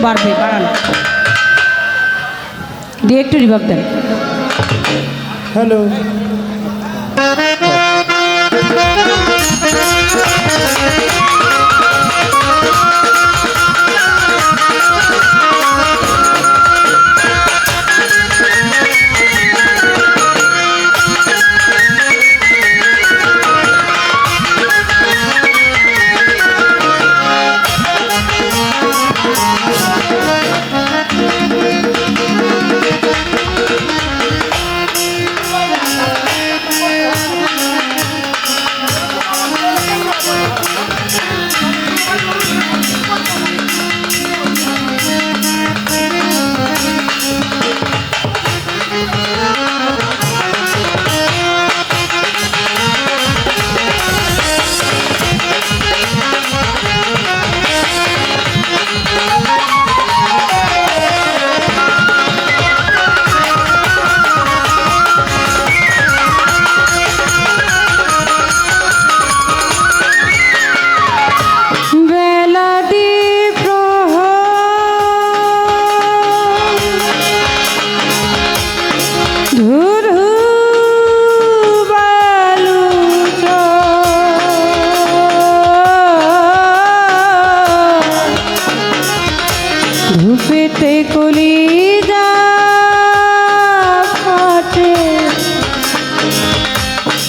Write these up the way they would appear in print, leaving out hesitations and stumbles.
বাড়বে, বাড়ান দিয়ে একটু রিভাব দেন। হ্যালো ধূপেতে কলিজা ফাটে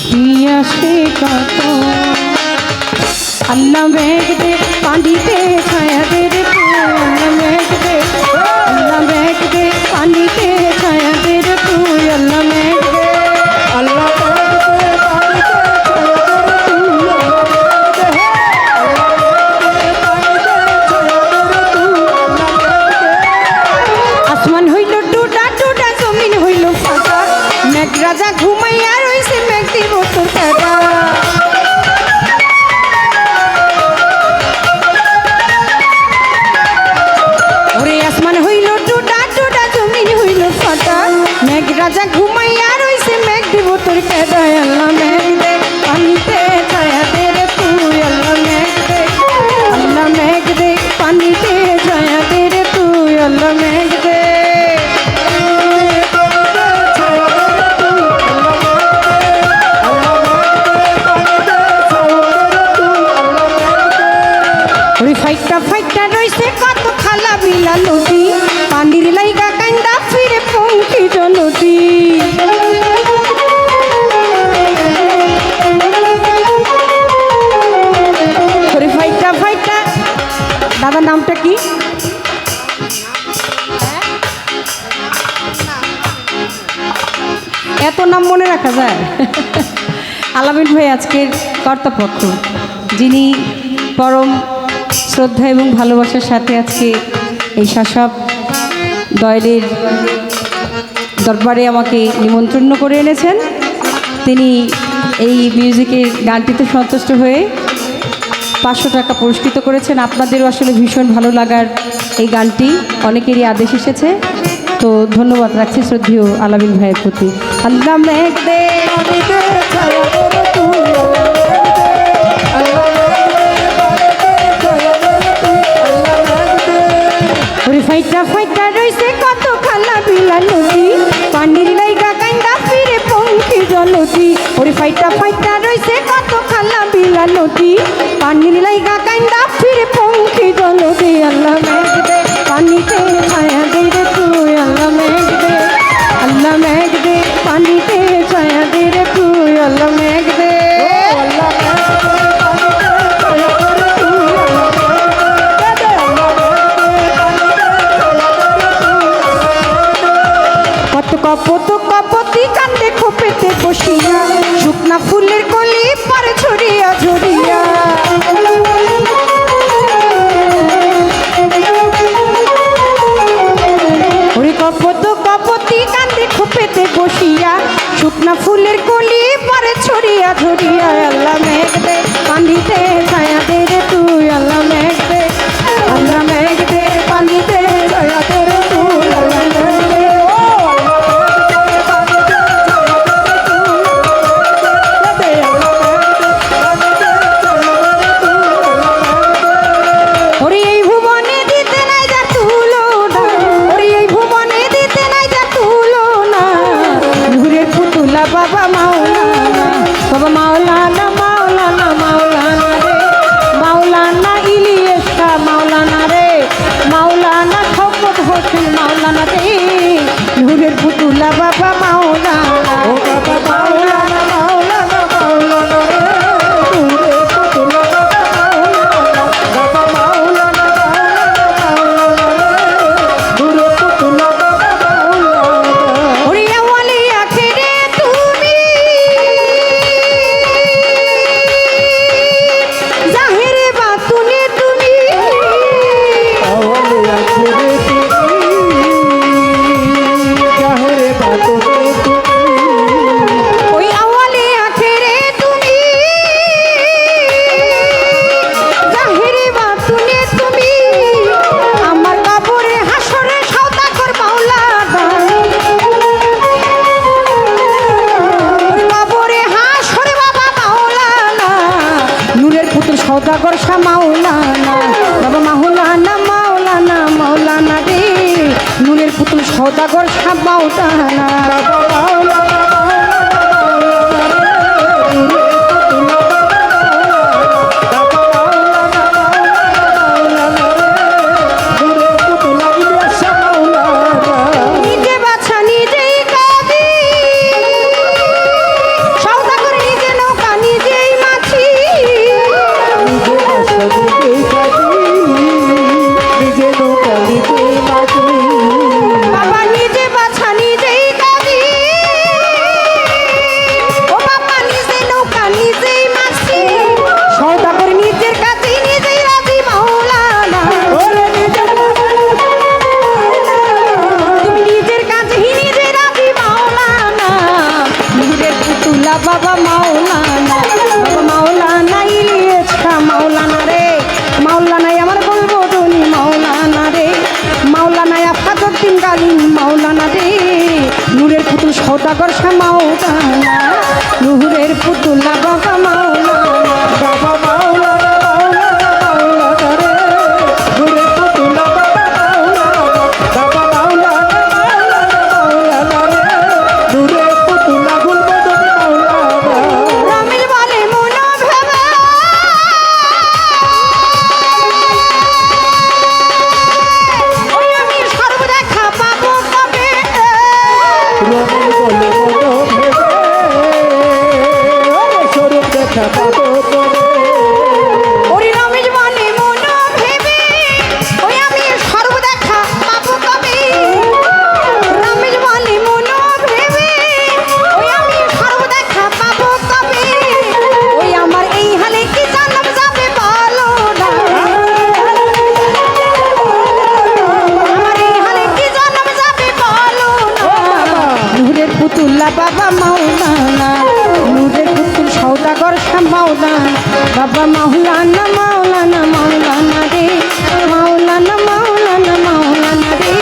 পিয়াসে কত আল্লাহ মেঘ দে পানিতে ছায়া দে রে তুই আল্লাহ মেঘ দে, আল্লাহ মেঘ দে পানিতে ছায়া দে রে তুই আল্লাহ মেঘ দে, আল্লাহ আসমান হইল টুটা টুটা জমিন হইল ফাঁকা মেঘ রাজা ঘুমাইয়া রইছে মেঘ দিব তোর কাটা। ওরে আসমান হইল টুটা টুটা জমিন হইল ফাঁকা মেঘ রাজা ঘুমাইয়া রইছে মেঘ দিব তোর কাটা। আল্লাহ মেঘ দে পানিতে ছায়া দে রে তুই আল্লাহ মেঘ দে, আল্লাহ মেঘ দে পানিতে ছায়া দে রে তুই আল্লাহ মেঘ দে। ফাইটা ফাইটা রইছে কত খালা বিলা নদী পানির লাইগা কান্দা ফিরে পঙ্কি জনদী। ফাইটা ফাইটা দাদার নামটা কি? এত নাম মনে রাখা যায়? আলামিন ভাই আজকের কর্তাপক্ষ, যিনি পরম শ্রদ্ধা এবং ভালোবাসার সাথে আজকে এই শাসক দয়েলের দরবারে আমাকে নিমন্ত্রণ করে এনেছেন। তিনি এই মিউজিকের গানটিতে সন্তুষ্ট হয়ে 500 টাকা পুরস্কৃত করেছেন। আপনাদেরও আসলে ভীষণ ভালো লাগার এই গানটি অনেকেরই আদেশ এসেছে, তো ধন্যবাদ রাখছি শ্রদ্ধেয় আলামিন ভাইয়ের প্রতি। আল্লাহ মেঘ দে ফাইটা ফাইটা রইছে কত খালা বিলা নদী পানির লাইগা কান্দা ফিরে পঙ্কি জনদী। ওরে ফাইটা ফাইটা রইছে কত খালা বিলা নদী পানির লাইগা কান্দা ফিরে পঙ্কি জনদী। আল্লাহ মেঘ দে পানিতে ছায়া দে রে তুই আল্লাহ মেঘ দে, আল্লাহ মেঘ দে পানিতে ছায়া দে রে তুই আল্লাহ মেঘ দে। কপত কপতি কান্দে খোপেতে বসিয়া শুকনা ফুলের কলি পারে ছড়িয়া ঝরিয়া। ওরে কপত কপতি কান্দে খোপেতে বসিয়া শুকনা ফুলের কলি পারে ছড়িয়া ঝরিয়া। আল্লাহ মেঘ দে পানিতে ছায়া দে রে তুই আল্লাহ মেঘ দে, আল্লাহ মেঘ দে পানিতে ছায়া দে রে তুই আল্লাহ মেঘ দে। ওরে এই ভুবনে দিতে নাই যা তুল সৌদাগর শাহ মাওলানা বাবা মাওলানা নিজে বাছা নিজেই কাঁদি সৌদাগর নিজে নৌকা নিজেই মাছি বাবা নিজে বাছা নিজেই কাঁদি ও বাবা নিজে নৌকা নিজেই মাছি সৌদাগর নিজের কাছে নিজেই রাজি মাওলানা তুমি নিজের কাছে নিজে রাজি মাওলানা নিজের পুতুলা বাবা মাওলানা বাবা মাওলানা ইলিয়াস শাহ মাওলানা রে মাওলানাই আমার বলবো ধনী মাওলানা রে মাওলানা আফাজউদ্দিন গালি মাওলানা রে নূরের পুতুল সৌদাগর শাহ মাওলানা নূরের পুতুলা বাবা মাওলানা বাবা মাওলানা মাওলানা মাওলানা রে নূরের পুতুলা বাবা মাওলানা বাবা মাওলানা মাওলানা মাওলানা রে নূরের পুতুলা গুলবদনি মাওলানা রামিল বলে মন ভেবে ওই আমি সর্বদেখা পাবো কবে রঙিন বলে মনো ভেবে ওরে স্বরূপ দেখা পাবো তবে ওরে রামিল বলে মন ভেবে ওই আমি সর্বদেখা পাবো কবে রামিল বলে মন ভেবে ওই আমি সর্বদেখা পাবো কবে ওই আমার এই হালে কি জানাম যাবে বলো না আমার এই হালে কি জানাম যাবে বলো না নূরের পুতুল্লা বাবা মাওলানা নূরের পুতুল সৌদাগর শাহ মাওলানা বাবা মাওলানা মাওলানা মাওলানা রে মাওলানা মাওলানা মাওলানা রে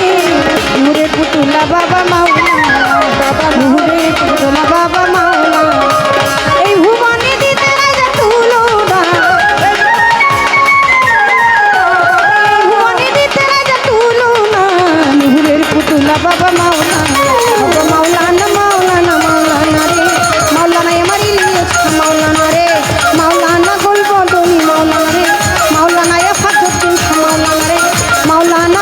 নূরের পুতুল্লা বাবা মাওলানা বাবা নূরের পুতুল্লা বাবা মাওলানা এই ভুবনে দিতে রাজা তুলনা এই ভুবনে দিতে রাজা তুলনা নূরের পুতুল্লা বাবা মাওলানা বাবা মাওলানা মাওলানা মাওলানা রে মাওলানা আমার ইলিয়াস মাওলানা রে মাওলানা গোলবদনি মাওলানা রে মাওলানা আফাজউদ্দিন মাওলানা রে মাওলানা